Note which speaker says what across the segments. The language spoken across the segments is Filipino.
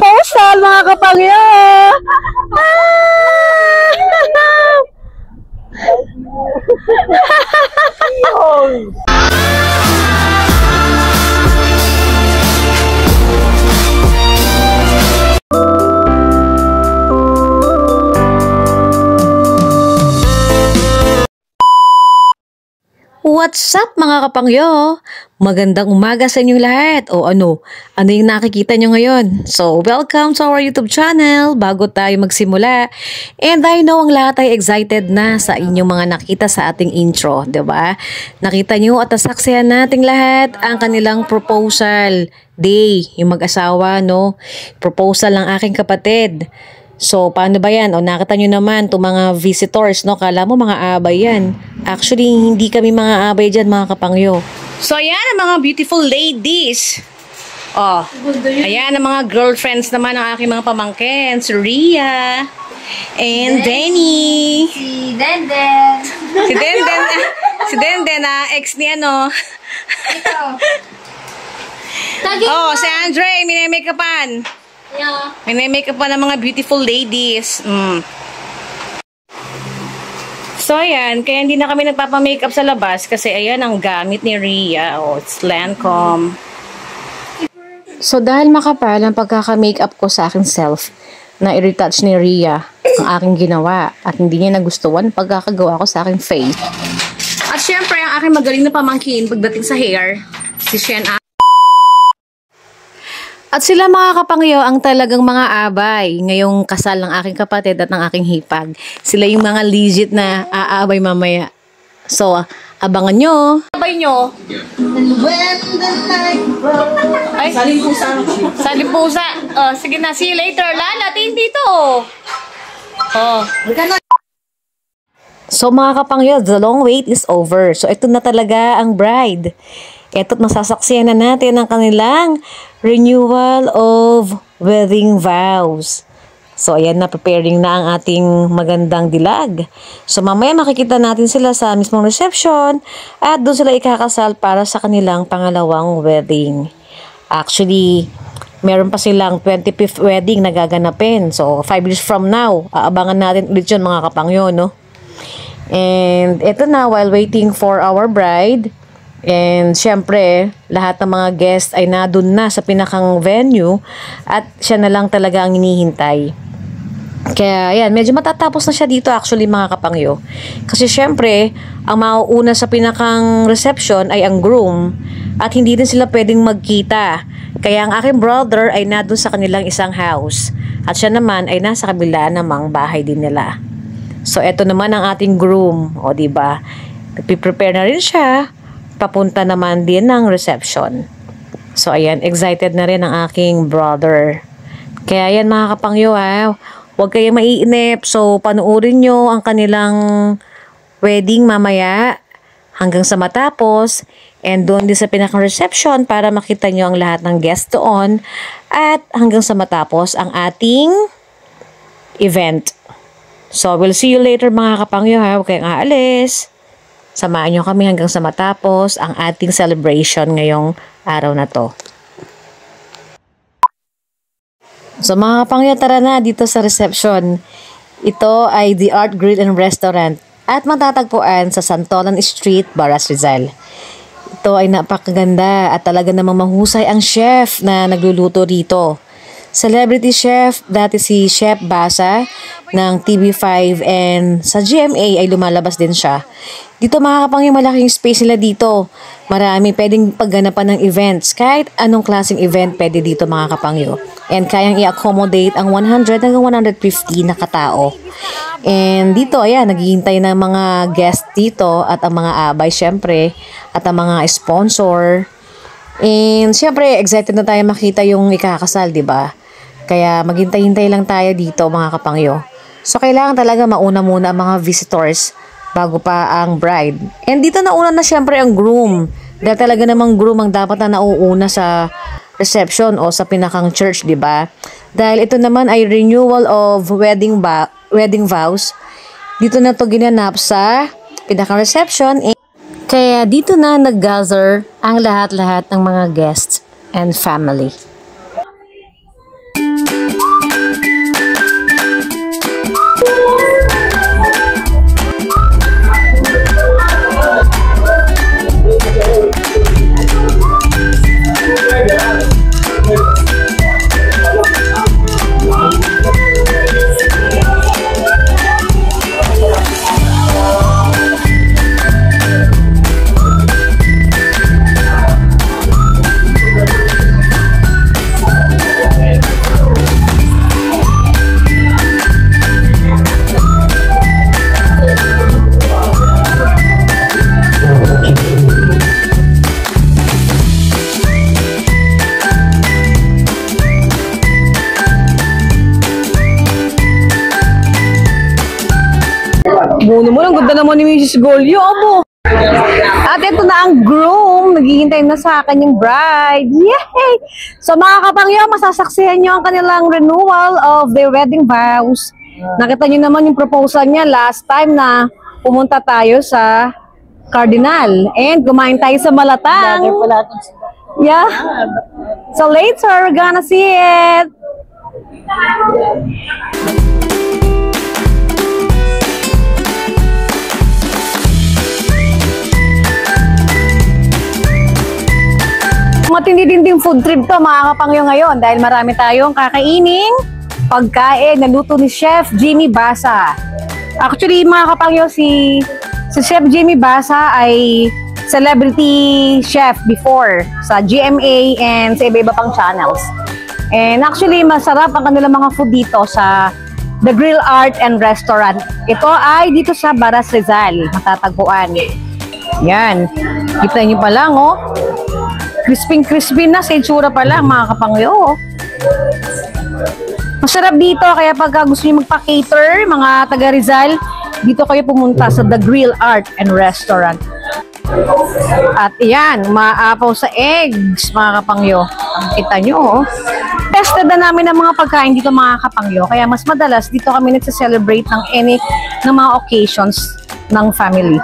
Speaker 1: proposal, mga kapangyo. What's up mga kapangyo? Magandang umaga sa inyong lahat. O ano yung nakikita nyo ngayon? So, welcome to our YouTube channel bago tayo magsimula. And I know ang lahat ay excited na sa inyong mga nakita sa ating intro, 'di ba? Nakita nyo at nasaksihan nating lahat ang kanilang proposal day, yung mag-asawa, no? Proposal ng aking kapatid. So, paano ba yan? O, nakita nyo naman itong mga visitors, no? Kala mo mga abay yan. Actually, hindi kami mga abay dyan, mga kapangyo. So, ayan ang mga beautiful ladies. Oh, ayan ang mga girlfriends naman ng aking mga pamangkin. Si Rhea and Denny.
Speaker 2: Si Denden.
Speaker 1: Si Denden. Si Denden, ex ni ano.
Speaker 2: Ito.
Speaker 1: Oh, si Andre, minimake-upan.
Speaker 2: Yeah.
Speaker 1: May make-up pa ng mga beautiful ladies. So, ayan. Kaya hindi na kami nagpapa-makeup sa labas kasi ayan ang gamit ni Rhea. Oh, it's Lancome. So, dahil makapal ang pagkaka-makeup ko sa aking self, na i-retouch ni Rhea ang aking ginawa at hindi niya nagustuhan pagkakagawa ko sa aking face. At syempre, ang aking magaling na pamangkin pagdating sa hair, si Shen. At sila mga kapangyo ang talagang mga abay ngayong kasal ng aking kapatid at ng aking hipag. Sila yung mga legit na aabay mamaya. So, abangan nyo. Abay nyo. Ay, salimpusa. Salimpusa. Sige na, see you later. Lala, tingin dito. So mga kapangyo, the long wait is over. So ito na talaga ang bride. Ito't masasaksiyan na natin ang kanilang renewal of wedding vows. So ayan na, preparing na ang ating magandang dilag. So mamaya makikita natin sila sa mismong reception at doon sila ikakasal para sa kanilang pangalawang wedding. Actually, meron pa silang 25th wedding na gaganapin. So 5 years from now, aabangan natin ulit yun mga kapangyo, no? And ito na, while waiting for our bride, and syempre, lahat ng mga guests ay nadun na sa pinakang venue at siya na lang talaga ang hinihintay. Kaya ayan, medyo matatapos na siya dito actually mga kapangyo. Kasi syempre, ang mauuna sa pinakang reception ay ang groom at hindi din sila pwedeng magkita. Kaya ang aking brother ay nadun sa kanilang isang house at siya naman ay nasa kabila namang bahay din nila. So eto naman ang ating groom, o diba? Nagpiprepare na rin siya. Papunta naman din ng reception. So, ayan, excited na rin ang aking brother. Kaya yan mga kapangyo, huwag kayong maiinip. So, panuorin nyo ang kanilang wedding mamaya hanggang sa matapos. And doon din sa pinaka-reception para makita nyo ang lahat ng guests doon. At hanggang sa matapos ang ating event. So, we'll see you later mga kapangyo, huwag kayong aalis. Samahan nyo kami hanggang sa matapos ang ating celebration ngayong araw na to. So mga kapangyo, tara na dito sa reception. Ito ay The Art Grill and Restaurant at matatagpuan sa Santolan Street, Baras, Rizal. Ito ay napakaganda at talaga namang mahusay ang chef na nagluluto rito. Celebrity chef, dati si Chef Basa ng TV5 and sa GMA ay lumalabas din siya. Dito mga kapangyo, malaking space nila dito. Marami pwedeng pagganapan ng events. Kahit anong klaseng event pwede dito mga kapangyo. And kayang i-accommodate ang 100 hanggang 150 na katao. And dito, ayan, naghihintay ng mga guests dito at ang mga abay syempre at ang mga sponsor. And syempre, excited na tayo makita yung ikakasal, di ba? Kaya maghintay-hintay lang tayo dito mga kapangyo. So kailangan talaga mauna muna ang mga visitors bago pa ang bride. And dito nauna na syempre ang groom. Dahil talaga namang groom ang dapat na nauuna sa reception o sa pinakang church, di ba? Dahil ito naman ay renewal of wedding vows. Dito na to ginanap sa pinakang reception. Kaya dito na nag-gather ang lahat-lahat ng mga guests and family. Buno mo, ang ganda naman ni Mrs. Golyo, abo. At ito na ang groom. Naghihintay na sa kanyang bride. Yay! So mga kapangyo, masasaksihan nyo ang kanilang renewal of their wedding vows. Nakita nyo naman yung proposal niya last time na pumunta tayo sa Cardinal. And kumain tayo sa Malatang. Yeah. So later, we're gonna see it. Matindi-dinding food trip to mga kapangyo ngayon dahil marami tayong kakaining pagkain na luto ni Chef Jimmy Basa. Actually mga kapangyo, si Chef Jimmy Basa ay celebrity chef before sa GMA and sa iba-iba pang channels. And actually masarap ang kanilang mga food dito sa The Grill Art and Restaurant. Ito ay dito sa Baras Rizal, matatagpuan. Yan, kita niyo pa lang oh. Crispy na sa itsura pa lang mga kapangyo. Masarap dito kaya pagka gusto niyo magpa-cater mga taga Rizal, dito kayo pumunta sa The Grill Art and Restaurant. At iyan, maapaw sa eggs mga kapangyo. Kita nyo oh. Tested na namin ang mga pagkain dito mga kapangyo, kaya mas madalas dito kami nagsa-celebrate ng mga occasions ng family.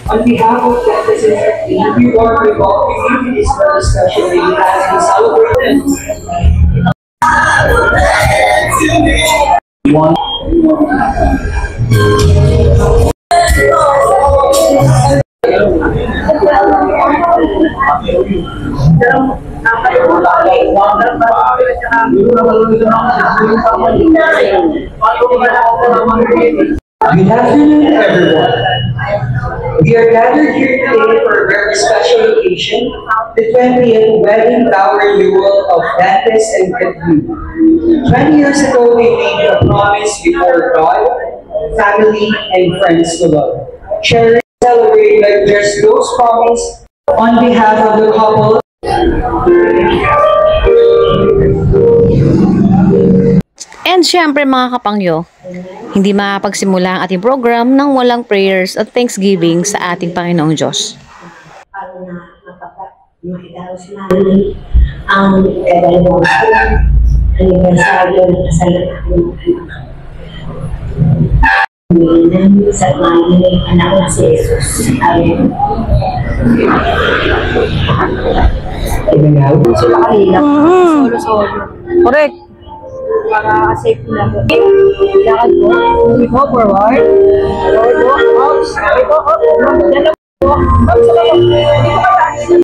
Speaker 3: On behalf of Campus Institute, we warmly welcome you to this very special day as we celebrate Good afternoon, everyone. We are gathered here today for a very special occasion, the 20th wedding vow renewal of Dantes and Catherine. 20 years ago, they made a promise before God, family, and friends to love. Cherish, celebrate like there's those promise on behalf of the couple.
Speaker 1: And syempre mga kapangyo, hindi makapagsimula ang ating program nang walang prayers at thanksgiving sa ating Panginoong Diyos.
Speaker 4: Para na makidaraos namin ang dalawang anibersaryo ng kasal ng aking anak. Sa mga anak na si Jesus. Amen. Sila kanina. Solo-solo.
Speaker 1: Correct.
Speaker 4: Para safe na po. Lakad po. Go forward. Forward po. Hops. Okay po. Dalawa po. Hops. Dito pa tayo.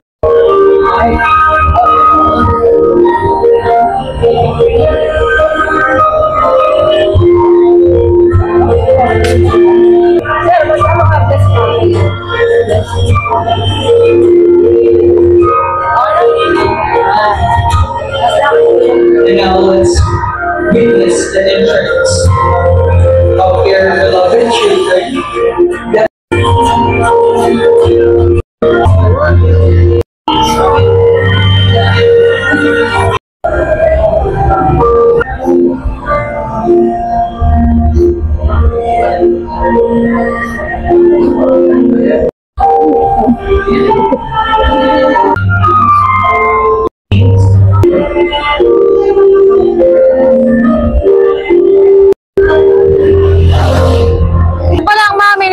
Speaker 4: Sir, masama ka. Bless po.
Speaker 3: And now let's witness the entrance of your beloved children.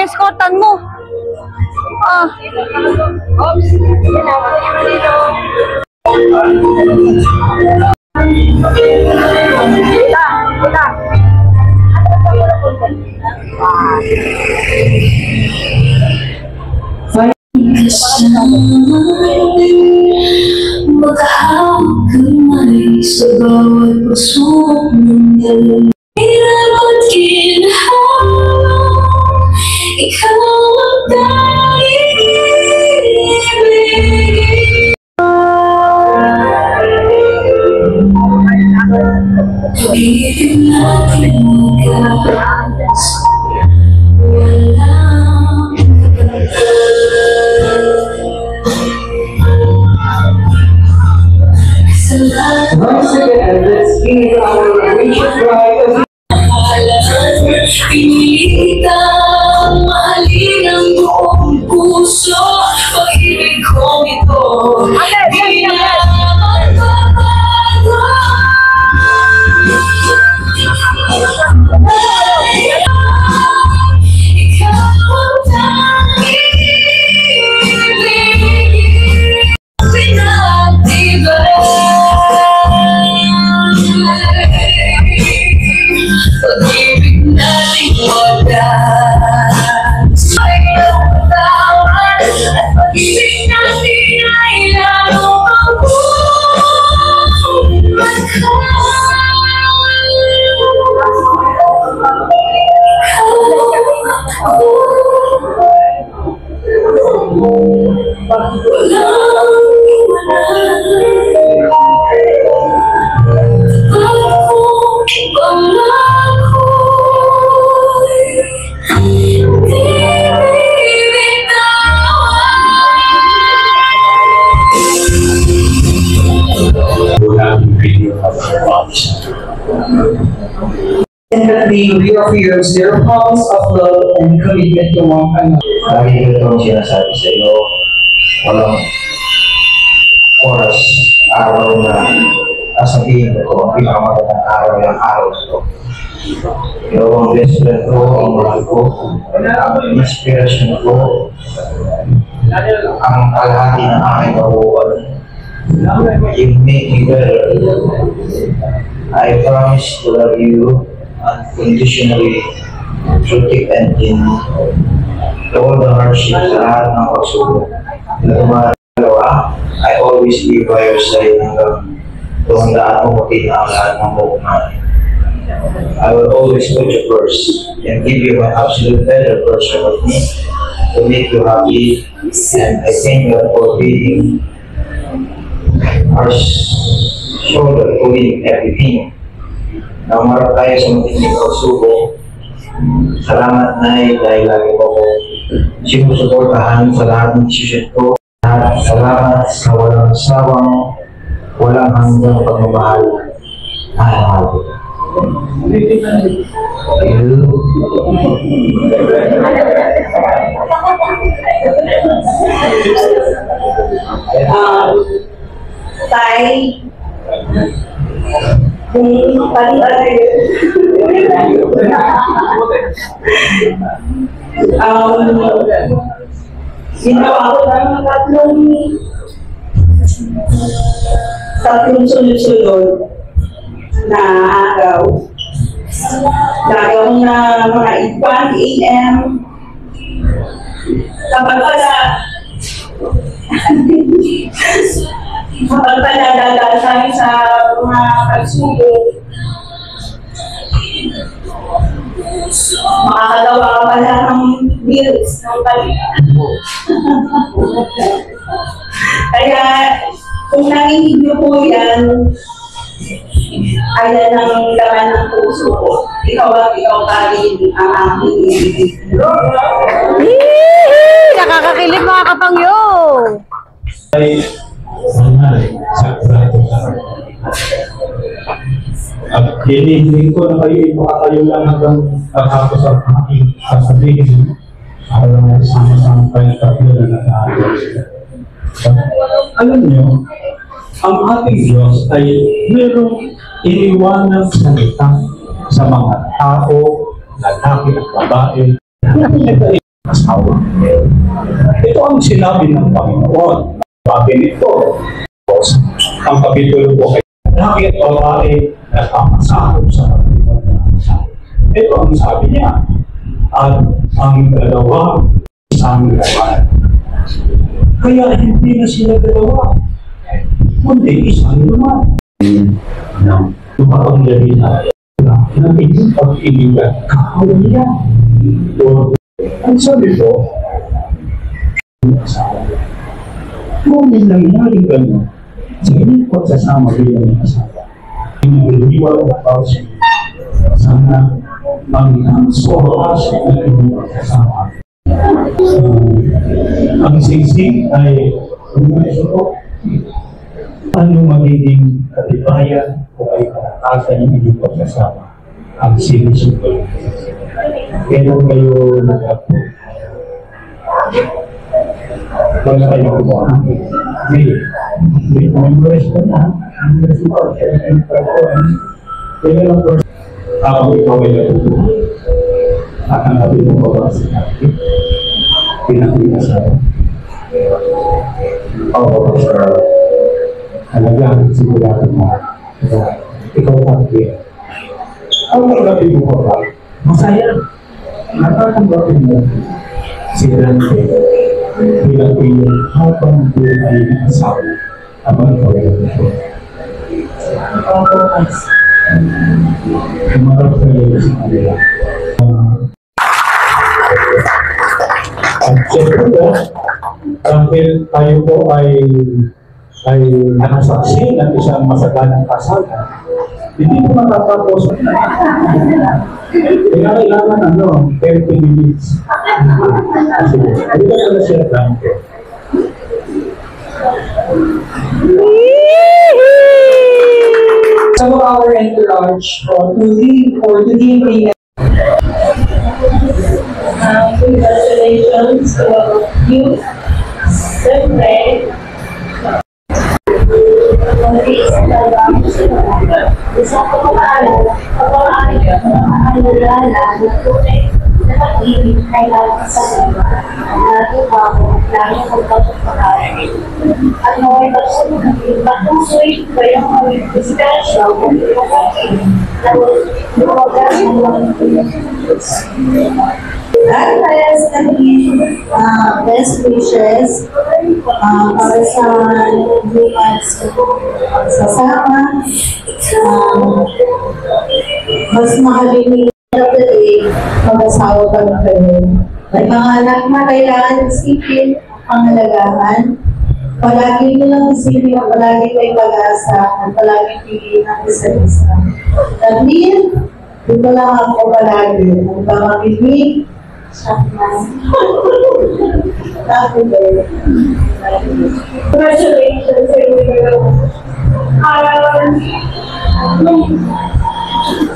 Speaker 1: Escortan mo. Ah.
Speaker 4: Oops.
Speaker 5: Maghahawak kamay sa bawat pusong mundo. Hirap at ginhawa, ikaw ang tanging ibig. Ibig natin magkakas, walang
Speaker 3: Once again, let's give our gracious bride of
Speaker 5: pinilitang puso, pag-ibig kong ito, di na magbabago. Ikaw ang tanging pinag-ibig. Pag-ibig nating wagas ay napatawan, at pag-ibig natin ay lalo pang
Speaker 3: Secondly, we offer you zero promise of love and commitment to one another.
Speaker 6: Lagi ko itong sinasabi sa iyo, walang oras, araw na sasabihin ko, ang pinakamagandang araw ng araw ito. Ikaw ang best friend ko, ang mahal ko, ang inspiration ko, ang kalahati ng aking kabuuan. You make me better. I promise to love you unconditionally, through thick and thin. All the hardships, lahat ng pagsubok na dumalawa, I always be by your side hanggang tumandaan mo pati na ang lahat ng buong natin. I will always put you first and give you my absolute better version of me to make you happy, and I thank you for being our shoulder pulling everything. Na umarap tayo sa matinding pagsubok. Salamat, Nay, dahil lagi mo ko sinusuportahan sa lahat ng decision ko. At salamat sa walang sawang, walang hanggang pagmamahal.
Speaker 7: Tay, kung pali-alay, ginawa ko ng tatlong sunod-sunod na araw. Gagaw na mga 1 AM. Kapag pala dadaan tayo sa mga pagsubok, makakagawa ka pala ng bills ng palitan. Kaya kung narinig niyo po yan, ayan ang laman ng puso ko. Ikaw pa rin ang aking ibig.
Speaker 1: Nakakakilig mga kapangyo!
Speaker 8: Ay, at hinihiling ko na kayo ipakatayo lang hanggang pagkakos ang aking sasabihin para sama-sama kayo tatlo na nag-aaral sila. Alam niyo, ang ating Diyos ay mayroong iniwanang salita sa mga tao, lalaki at babae, na asawa. Ito ang sinabi ng Panginoon. Bakit ito? Ang kapitulo po ay lalaki at babae na kamasakop sa pagkakita ng asawa. Ito ang sabi niya. At ang dalawa, isang lawan. Kaya hindi na sila dalawa, kundi isang lawan. Ng tumapangyarihan na inyong pag-ibig at kakawalian. Ang sabi ko, kung may nangyaring gano'n, sa inyong pagsasama bilang ng asawa, iniwala na tao siya. Sana ang soras ng inyong pagsasama. Ang singsing ay ano magiging katibayan o ay kalakasan ng inyong pagsasama. Ang singsing. Kailan kayo nag-appo? Wala kayo po. May memories ko na. Memories ko. Kaya lang po. Ako ikaw ay natutunan. Nakanapin mo ba sa natin? Pinakita sa oo, sir. Halagang sigurado mo na ikaw pag-ibig. Ang nakanapin mo ba? Masaya. Natatanggapin mo si Dante bilang iyong habang buhay na asawa habang ikaw ay natutunan. Umarap kayo sa kanila. At siyempre po, dahil tayo po ay nakasaksi ng isang masaganang kasalan, hindi po matatapos. Kailangan 30 minutes. Kasi, hindi ka na siya lang po.
Speaker 3: Some of our entourage to give a
Speaker 5: Congratulations to you. Siyempre, isang pag-aalala na tunay na pag-ibig ay lang sa iba. Natuwa ko lang yung pagpapakain. At naway pagsusulit ba yung special kung lumagas ng mga
Speaker 9: Guys, best wishes para sa bukas sasama. Mas mahalin mag-asawa pa rin kayo. May mga anak na kailangan isipin ang halagahan. Palagi nilang isipin at palagi may pag-asa at palagi piliin ang isa't isa. At din, dito lang ako palagi. Ang pamakinig,
Speaker 5: congratulations sa inyo.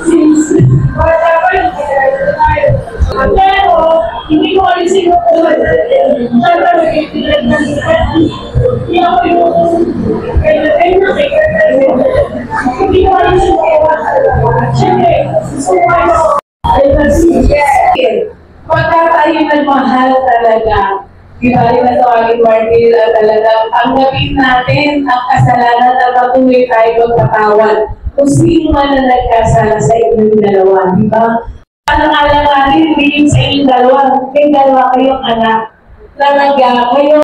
Speaker 5: Since pero hindi ko rin sinukuhan. Siyempre magigilad na hindi ako yung hindi ko rin sinukuhan. Siyempre, susukuhan ako. Ay, nagsigil. Pagka tayo nagmahal talaga, ibalik na tawagin Martil at talagang tanggapin natin ang kasalanan at patuloy tayo magpatawad. Kung sino man na nagkasala sa inyong dalawa, di ba? Alang-alang natin, hindi sa inyong dalawa, kayong dalawa kayong anak. Talaga, kayong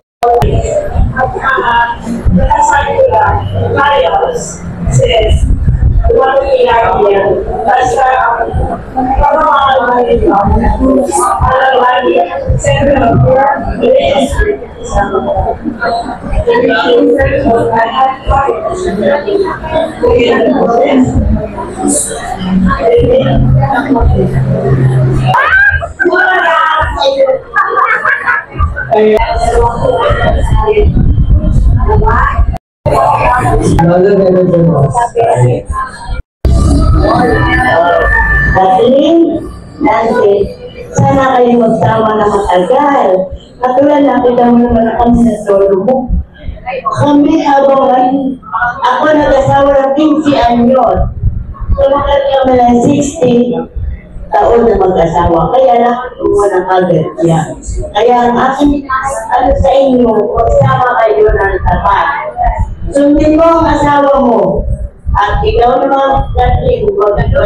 Speaker 5: nakasabi ko lang, Marios says, what we are here. Basta, pagmamahal natin ito. Alam lagi, siyempre mag-work,
Speaker 9: Dating, Dante, sana kayo magsama na matagal. Katulad nakita mo naman kami sa solo mo. Kami habang ako nag-asawa ng 15 anyos. So kami ng 60 taon na mag-asawa. Kaya nakatuwa ng agad yan. Kaya ang aking sa inyo, magsama kayo ng tapat. Sundin mo ang asawa mo. At ikaw naman,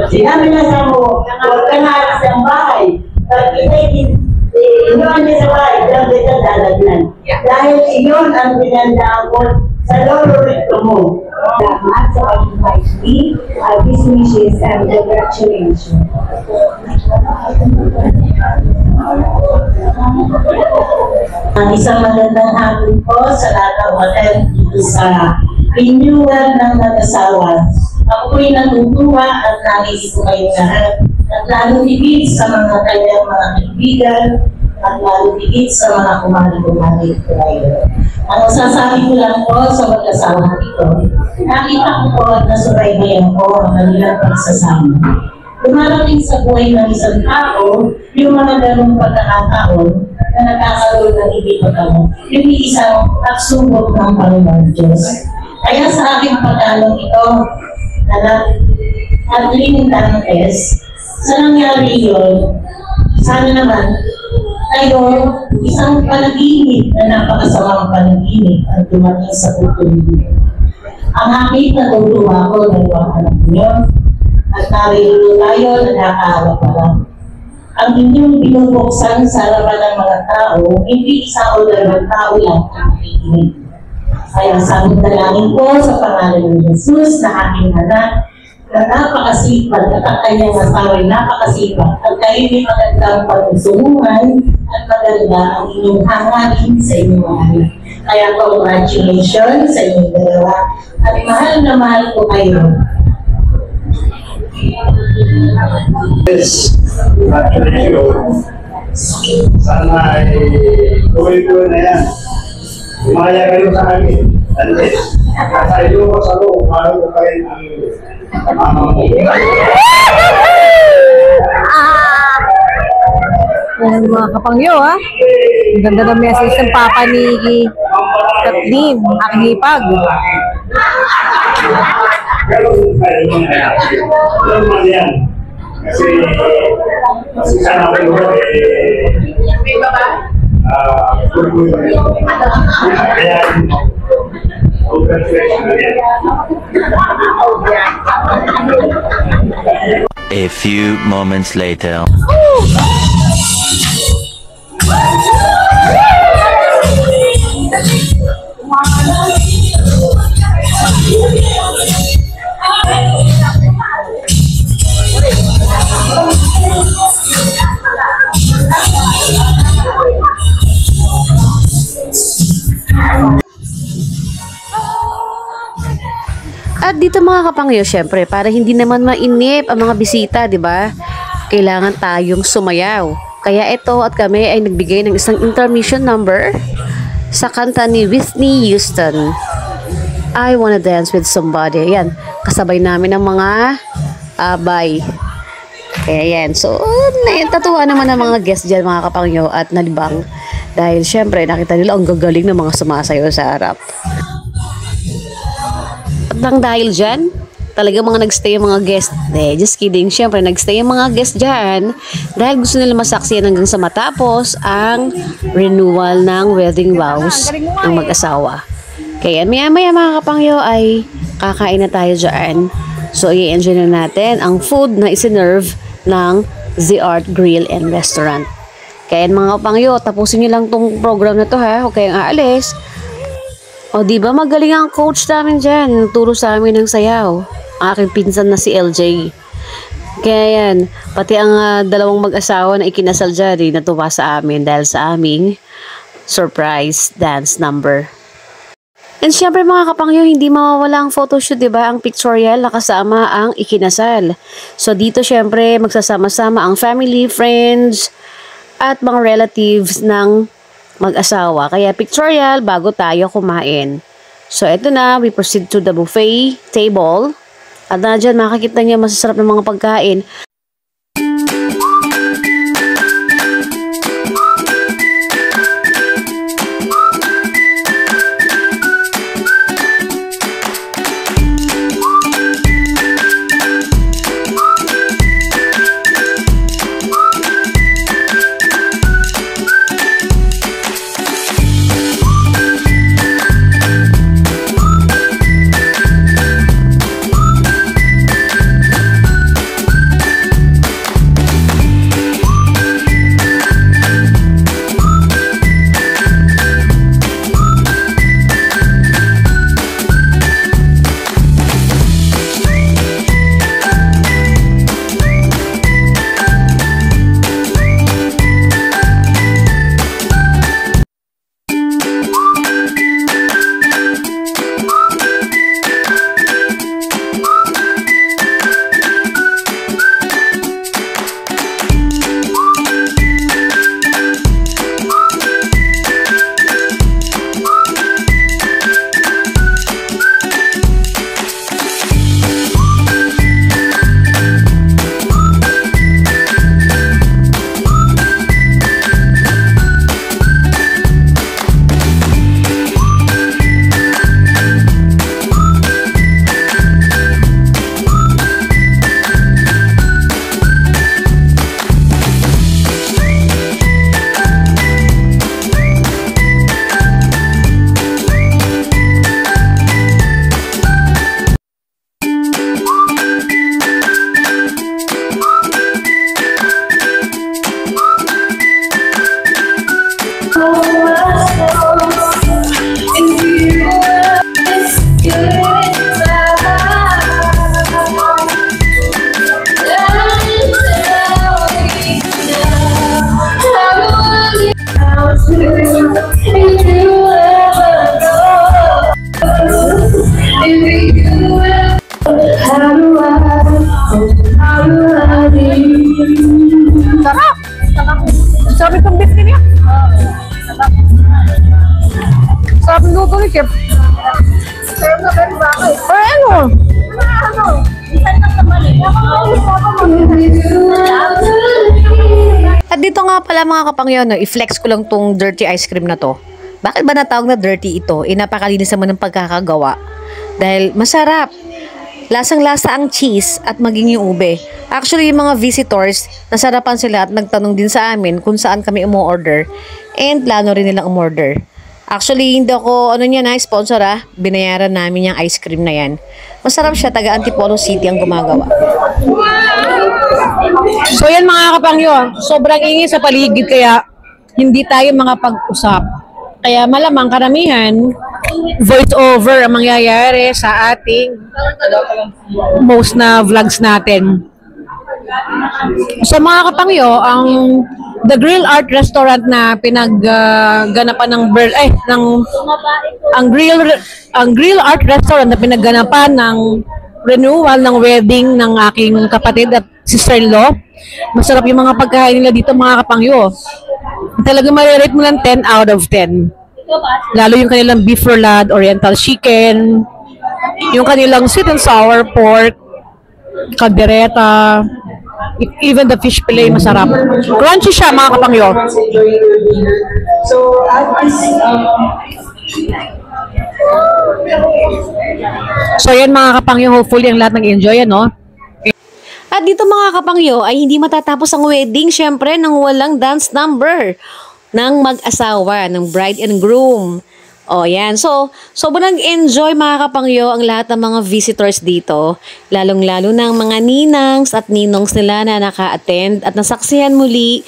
Speaker 9: sinabi na sa mo, huwag ka na alas ng bahay. Pag inuan niya sa bahay, dapat kita dalagnan. Dahil iyon ang pinandaan ko sa lolo rito mo.
Speaker 5: Salamat sa pag-invite me. These wishes and congratulations.
Speaker 9: Ang isang magandang hapon po sa lahat ng hotel dito sa renewal ng mag-asawa. Ako'y natutuwa at nangis ko kayo lahat. At lalo higit sa mga kanyang mga kaibigan at lalo higit sa mga kumali-kumali ko kayo. Ang masasabi ko lang po sa mag-asawa ito, nakita ko po at nasubaybayan ko ang kanilang pagsasama. dumarating sa buhay ng isang tao yung mga ganong pagkakataon na nagkakaroon ng hindi pagkakaroon. Yung isang pagsubok ng Panginoon Diyos. Kaya sa aking pagkalong ito, at Dantes, sa nangyari yun, sana naman, tayo, isang panaginip na napakasamang panaginip ang dumating sa tutuloy. Ang aking natutuwa ko ng mga anak niyo, at narito tayo, nagkakawa pa lang. Ang inyong binubuksan sa harapan ng mga tao, hindi isa o dalawang tao lang ang nakikinig. Kaya sabot na langin ko sa pangalan ng Jesus na aking anak, na napakasipag at ang kanyang asawa ay napakasipag at kayo may magandang pagsusungan at maganda ang inyong hangarin sa inyong mga anak. Kaya congratulations sa inyong dalawa at mahal na mahal ko kayo.
Speaker 8: Yes, congratulations. Sana ay tuloy-tuloy na yan. Umaya kayo sa akin. Sa iyo ko sa loob, mahal ko kayo ng mama mo.
Speaker 4: Yan mga kapangyo ha. Ang ganda ng message ng papa ni Kathleen, aking hipag.
Speaker 8: Ganun kayo mga normal yan. Kasi sana kayo kaya
Speaker 10: a few moments later.
Speaker 11: At dito mga kapangyo, syempre, para hindi naman mainip ang mga bisita, di ba? Kailangan tayong sumayaw. Kaya ito at kami ay nagbigay ng isang intermission number sa kanta ni Whitney Houston. I Wanna Dance With Somebody. Yan, kasabay namin ng mga abay. Kaya yan. So, tatuwa naman ang mga guests dyan, mga kapangyo, at nalibang. Dahil syempre, nakita nila ang gagaling ng mga sumasayaw sa harap. At nang dahil dyan, talaga mga nagstay yung mga guest. Just kidding. Syempre, nagstay yung mga guest dyan dahil gusto nila masaksiyan hanggang sa matapos ang renewal ng wedding vows ng mag-asawa. Kaya maya-maya mga kapangyo ay kakain na tayo dyan. So, i-enjoy na natin ang food na isinerve ng The Art Grill and Restaurant. Kaya mga kapangyo, tapusin nyo lang tong program na to ha. Huwag kayong aalis. O diba magaling ang coach namin dyan. Nagturo sa amin ng sayaw. Ang aking pinsan na si LJ. Kaya yan, pati ang dalawang mag-asawa na ikinasal dyan, natuwa sa amin dahil sa aming surprise dance number. And syempre mga kapangyo, hindi mawawala ang photoshoot, diba? Ang pictorial na kasama ang ikinasal. So dito syempre magsasama-sama ang family, friends, at mga relatives ng mag-asawa. Kaya pictorial bago tayo kumain. So eto na, we proceed to the buffet table. At na dyan makikita niyo masasarap ng mga pagkain.
Speaker 4: Sabi itong beef niya. Sarap ng luto ni Chef.
Speaker 2: Sarap na pero bakit?
Speaker 4: Ay, ano?
Speaker 2: Isan lang naman eh.
Speaker 1: At dito nga pala mga kapangyo, no, i-flex ko lang tong dirty ice cream na to. Bakit ba natawag na dirty ito? Napakalinis naman ng pagkakagawa. Dahil masarap. Lasang-lasa ang cheese at maging yung ube. Actually, yung mga visitors, nasarapan sila at nagtanong din sa amin kung saan kami umu-order. And plano rin nilang umorder. Actually, hindi ako, sponsor binayaran namin yung ice cream na yan. Masarap siya, taga Antipolo City ang gumagawa.
Speaker 4: So yan mga kapangyo, sobrang ingay sa paligid kaya hindi tayo makapag-usap. Kaya malamang karamihan, voice over ang mangyayari sa ating most na vlogs natin. So mga kapangyo, The Grill Art Restaurant na pinagganapan ang Grill Art Restaurant na pinagganapan ng renewal ng wedding ng aking kapatid at sister-in-law. Masarap yung mga pagkain nila dito mga kapangyo. Talaga marirate mo lang 10 out of 10. Lalo yung kanilang beef roulade, oriental chicken, yung kanilang sweet and sour pork, kaldereta, even the fish fillet masarap. Crunchy siya mga kapangyo.
Speaker 3: So at this
Speaker 4: So yan mga kapangyo, hopefully ang lahat nag-enjoy ano.
Speaker 1: At dito mga kapangyo ay hindi matatapos ang wedding syempre nang walang dance number ng mag-asawa, ng bride and groom. O yan. So, sobrang enjoy mga kapangyo ang lahat ng mga visitors dito. Lalong-lalo ng mga ninangs at ninongs nila na naka-attend at nasaksihan muli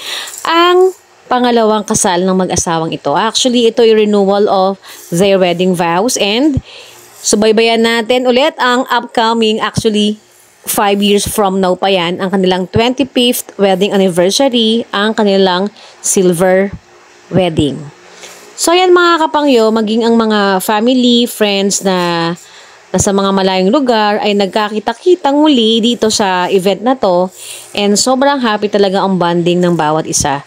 Speaker 1: ang pangalawang kasal ng mag-asawang ito. Actually, ito yung renewal of their wedding vows and subaybayan natin ulit ang upcoming, actually 5 years from now pa yan, ang kanilang 25th wedding anniversary, ang kanilang silver wedding. So yan mga kapangyo, maging ang mga family, friends na nasa mga malayong lugar ay nagkakita-kitang muli dito sa event na to and sobrang happy talaga ang bonding ng bawat isa.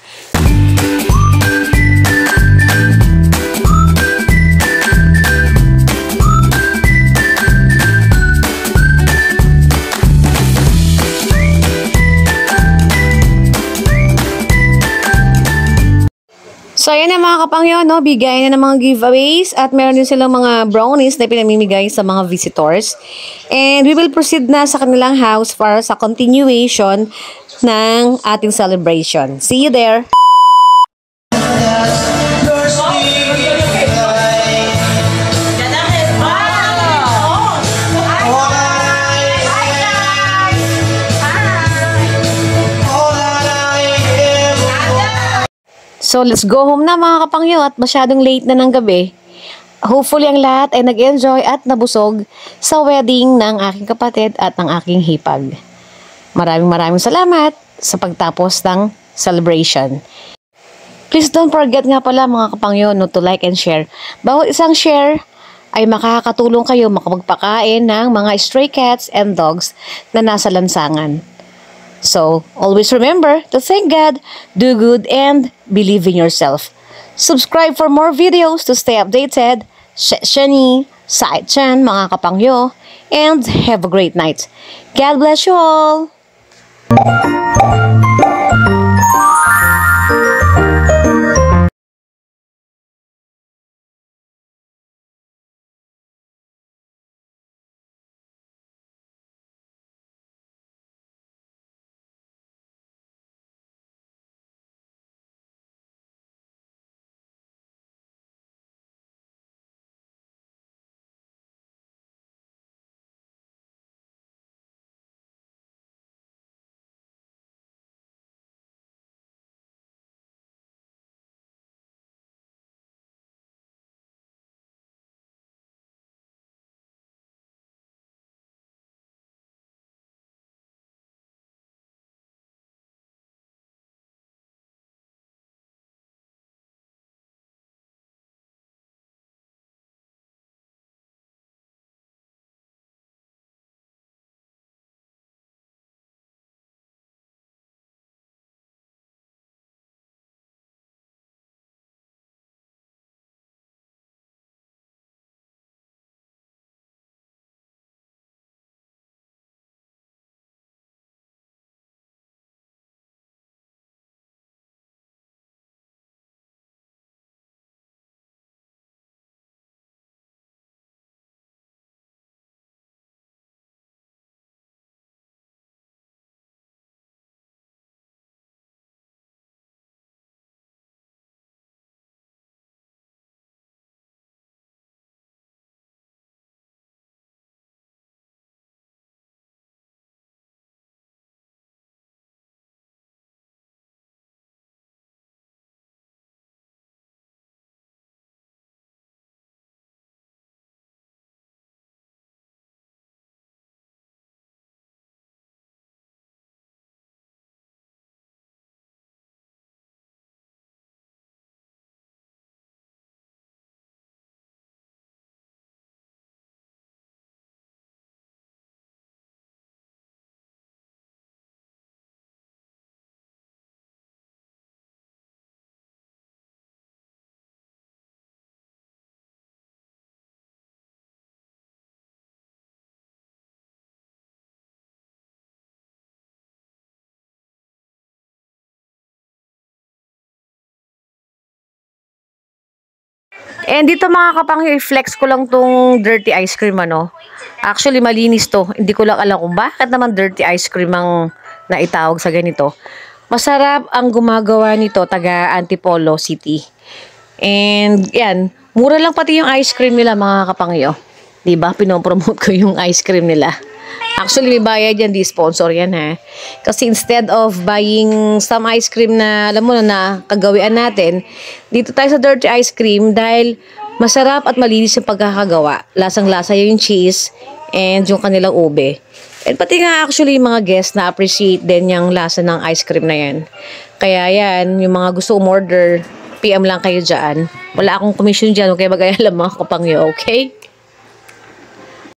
Speaker 1: So, ayan na mga kapangyo, no? Bigay na ng mga giveaways at meron din silang mga brownies na pinamimigay sa mga visitors. And we will proceed na sa kanilang house para sa continuation ng ating celebration. See you there! So, let's go home na mga kapangyo at masyadong late na ng gabi. Hopefully, ang lahat ay nag-enjoy at nabusog sa wedding ng aking kapatid at ng aking hipag. Maraming salamat sa pagtapos ng celebration. Please don't forget nga pala mga kapangyo no, to like and share. Bawat isang share ay makakatulong kayo makapagpakain ng mga stray cats and dogs na nasa lansangan. So, always remember to thank God, do good, and believe in yourself. Subscribe for more videos to stay updated. Shani, Sai-chan, mga kapangyo, and have a great night. God bless you all! And dito mga kapangyo, i-flex ko lang tong dirty ice cream, ano. Actually, malinis to. Hindi ko lang alam kung bakit naman dirty ice cream ang naitawag sa ganito. Masarap ang gumagawa nito, taga Antipolo City. And yan, mura lang pati yung ice cream nila mga kapangyo. Diba? Pinopromote ko yung ice cream nila. Actually, may bayad yan, di sponsor yan ha. Kasi instead of buying some ice cream na, alam mo na kagawian natin, dito tayo sa dirty ice cream dahil masarap at malinis yung pagkakagawa. Lasang-lasa yung cheese and yung kanilang ube. And pati nga actually yung mga guests na appreciate din yung lasa ng ice cream na yan. Kaya yan, yung mga gusto umorder, PM lang kayo dyan. Wala akong commission dyan, huwag kayo mag-alala mga kapangyo, okay?